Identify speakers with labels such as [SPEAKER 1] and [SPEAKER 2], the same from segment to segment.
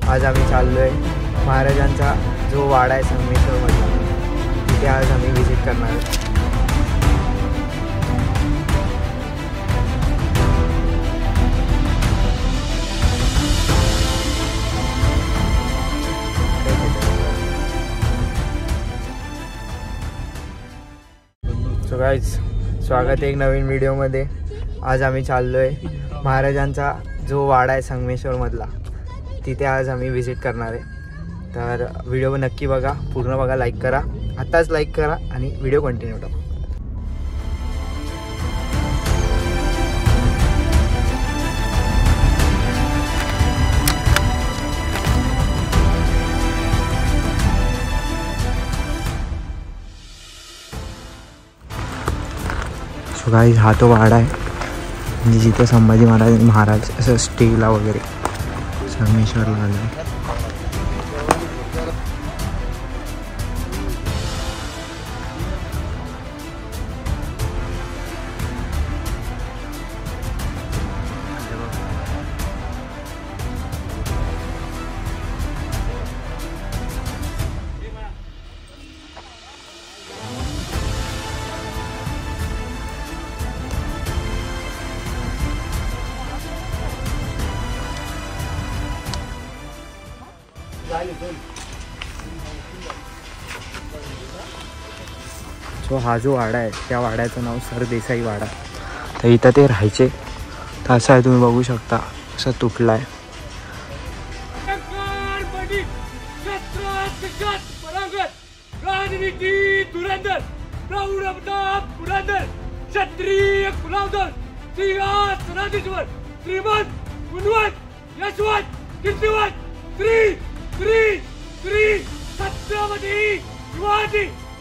[SPEAKER 1] आज आम्ही चाललो आहे महाराजांचा जो वाडा आहे संगमेश्वरमधला, तिथे आज आम्ही व्हिजिट करणार आहे. सो गाईज, स्वागत आहे एक नवीन व्हिडिओमध्ये. आज आम्ही चाललो आहे महाराजांचा जो वाडा आहे संगमेश्वरमधला, तिथे आज आम्ही व्हिजिट करणार आहे. तर व्हिडिओ नक्की बघा, पूर्ण बघा, लाईक करा, आत्ताच लाईक करा आणि व्हिडिओ कंटिन्यू करा. सो गाईज, हा तो वाडा आहे म्हणजे जिथे संभाजी महाराज असं स्टेला वगैरे संगमेश्वरला आलं. सो हा जो वाडा आहे त्या वाड्याचं नाव सरदेसाई वाडा. तर इथं ते राहायचे. तर असं आहे, तुम्ही बघू शकता असं तुटला आहे.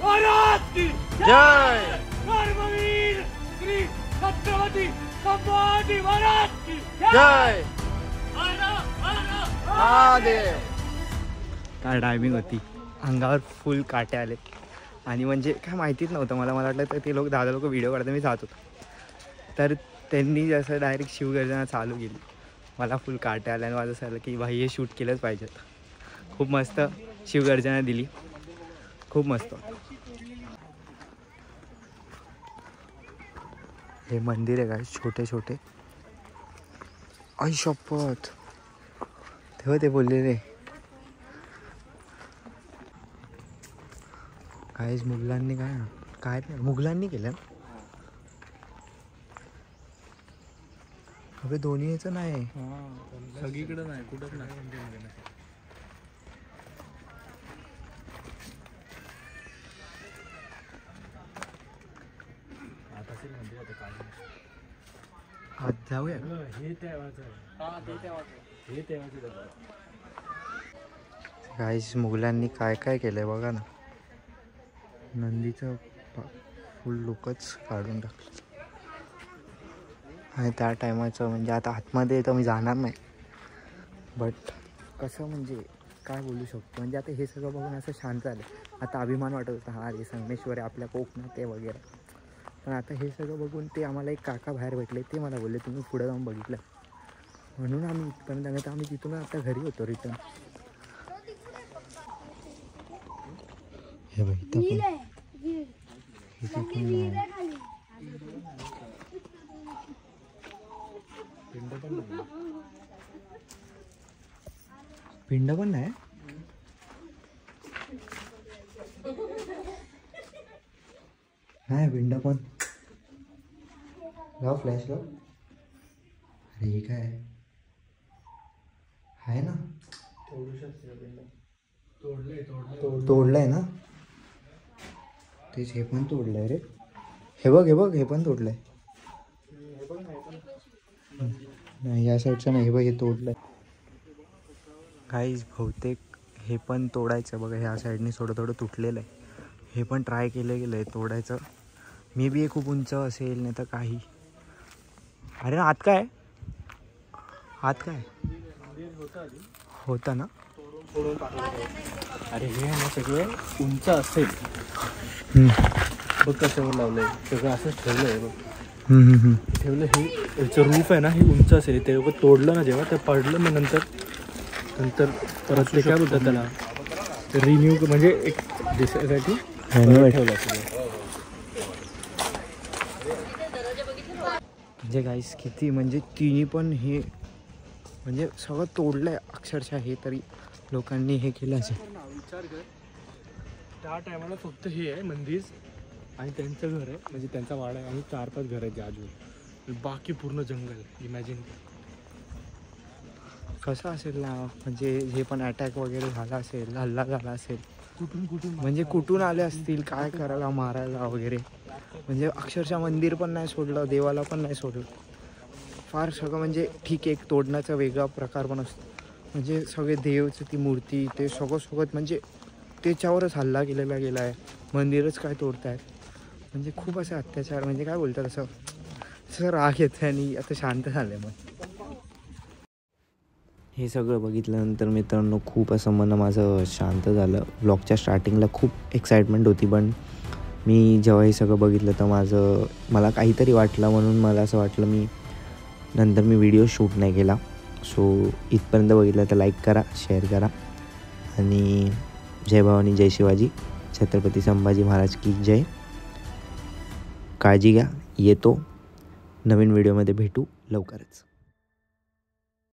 [SPEAKER 1] महाराज की जय. धर्मवीर श्री छत्रपती संभाजी महाराज की जय. काय टायमिंग होती, अंगावर फुल काटे आले आणि म्हणजे काय माहितीच नव्हतं मला वाटलं तर ते लोक 10 लोक व्हिडिओ काढता, मी जात होतो. तर त्यांनी जसं डायरेक्ट शिवगर्जना चालू केली, मला फुल काटे आले आणि माझं असं आलं की भाई हे शूट केलंच पाहिजेत. खूप मस्त शिवगर्जना दिली, खूप मस्त. हे मंदिर आहे काय, छोटे छोटे. आई शपथ, तेव्हा ते बोललेले काहीच मुघलांनी काय मुघलांनी केलं. अबे दोन्ही याचं नाही,
[SPEAKER 2] सगळीकडे नाही, कुठंच नाही.
[SPEAKER 1] आज जाऊया. गाईस, मुघलांनी काय काय केलंय बघा ना. नंदीचं फुल लुकच काढून टाकलं आणि त्या टायमाचं म्हणजे आता आतमध्ये तर मी जाणार नाही, बट कसं म्हणजे काय बोलू शकतो. म्हणजे आता हे सगळं बघून असं शांत झालं. आता अभिमान वाटत होता, हा रे संगमेश्वर आहे आपल्या कोकणात ते वगैरे. पण आता हे सगळं बघून ते आम्हाला एक काका बाहेर भेटले, ते मला बोलले तुम्ही पुढे जाऊन बघितलं, म्हणून आम्ही इथपर्यंत आले. तर आम्ही तिथून आता घरी होतो रिटर्न. हे बघ, पिंड पण नाही. नाही पिंड पण लाव, फ्लॅश लाव. अरे हे काय आहे ना, तोडलंय ना तेच. हे पण तोडलंय रे. हे बघ, हे बघ, हे पण तोडलंय. नाही या साईडचं नाही, हे बघ, हे तोडलंय. गाईज, बहुतेक हे पण तोडायचं बघा. ह्या साईडने थोडं थोडं तुटलेलं आहे. हे पण ट्राय गेलं आहे तोडायचं. मे बी हे खूप उंच असेल, नाही तर काही. अरे आत काय, आत काय होता ना.
[SPEAKER 2] अरे हे आहे ना सगळं उंच असेल. बघ कसं लावलंय सगळं, असंच ठेवलंय बघ. ठेवलं हे याचं रूफ आहे ना, हे उंच असेल. ते लोक तोडलं ना जेव्हा, ते पडलं मग नंतर नंतर परत ते काय बोलतात त्याला रिन्यू म्हणजे एक दिसायसाठी
[SPEAKER 1] Renovate.
[SPEAKER 2] ठेवलं असं.
[SPEAKER 1] म्हणजे गाईस किती म्हणजे तिन्ही पण हे म्हणजे सगळं तोडलंय अक्षरशः हे तरी लोकांनी हे केलं असेल.
[SPEAKER 2] विचार कर त्या टायमाला फक्त हे आहे मंदिर आणि त्यांचं घर आहे म्हणजे त्यांचा वाडा आहे आणि 4-5 घर आहेत अजून बाकी पूर्ण जंगल. इमॅजिन
[SPEAKER 1] कसं असेल ना म्हणजे हे पण अटॅक वगैरे झाला असेल हल्ला झाला असेल
[SPEAKER 2] कुठून
[SPEAKER 1] म्हणजे कुठून आले असतील काय करायला मारायला वगैरे म्हणजे अक्षरशः मंदिर पण नाही सोडलं देवाला पण नाही सोडलं. फार सगळं म्हणजे ठीक आहे एक तोडण्याचा वेगळा प्रकार पण असतो म्हणजे सगळे देवचं ती मूर्ती ते सगळं म्हणजे त्याच्यावरच हल्ला केलेला गेला आहे. मंदिरच काय तोडतायत म्हणजे खूप असं अत्याचार म्हणजे काय बोलतात असं राग येतं आणि आता शांत झालं आहे मग. हे सगळं बघितल्यानंतर मित्रांनो खूप असं मन माझं शांत झालं. व्लॉगच्या स्टार्टिंगला खूप एक्साइटमेंट होती पण मी जेव्हा हे सगळं बघितलं तर मला काहीतरी वाटलं म्हणून मला असं वाटलं नंतर मी व्हिडिओ शूट नाही केला. सो इथपर्यंत बघितलं तर लाईक करा शेअर करा आणि जय भवानी जय शिवाजी छत्रपती संभाजी महाराज की जय. काळजी घ्या. येतो नवीन व्हिडिओमध्ये भेटू लवकरच.